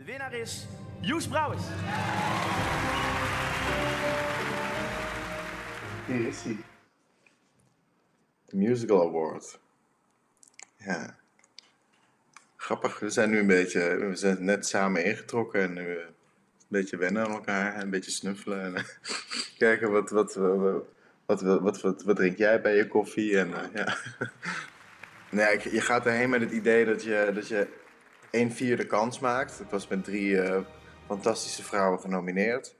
De winnaar is Joes Brouwers. Hier is hij. De Musical Award. Ja. Grappig, we zijn net samen ingetrokken en nu een beetje wennen aan elkaar, een beetje snuffelen en kijken wat drink jij bij je koffie en ja. Nee, je gaat erheen met het idee dat je 1/4 kans maakt. Ik was met 3 fantastische vrouwen genomineerd.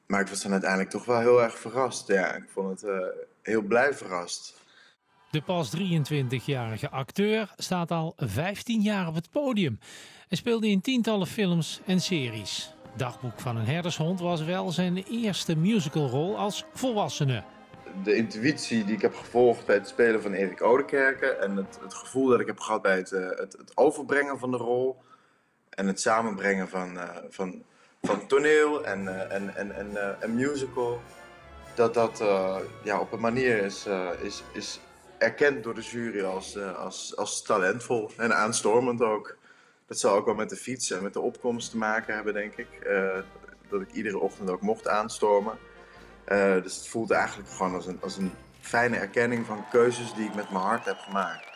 Maar ik was dan uiteindelijk toch wel heel erg verrast. Ja, ik vond het heel blij verrast. De pas 23-jarige acteur staat al 15 jaar op het podium en speelde in tientallen films en series. Dagboek van een herdershond was wel zijn eerste musicalrol als volwassene. De intuïtie die ik heb gevolgd bij het spelen van Erik Oudekerke en het gevoel dat ik heb gehad bij het overbrengen van de rol en het samenbrengen van toneel en musical, dat ja, op een manier is erkend door de jury als talentvol en aanstormend ook. Dat zal ook wel met de fiets en met de opkomst te maken hebben, denk ik. Dat ik iedere ochtend ook mocht aanstormen. Dus het voelt eigenlijk gewoon als een fijne erkenning van keuzes die ik met mijn hart heb gemaakt.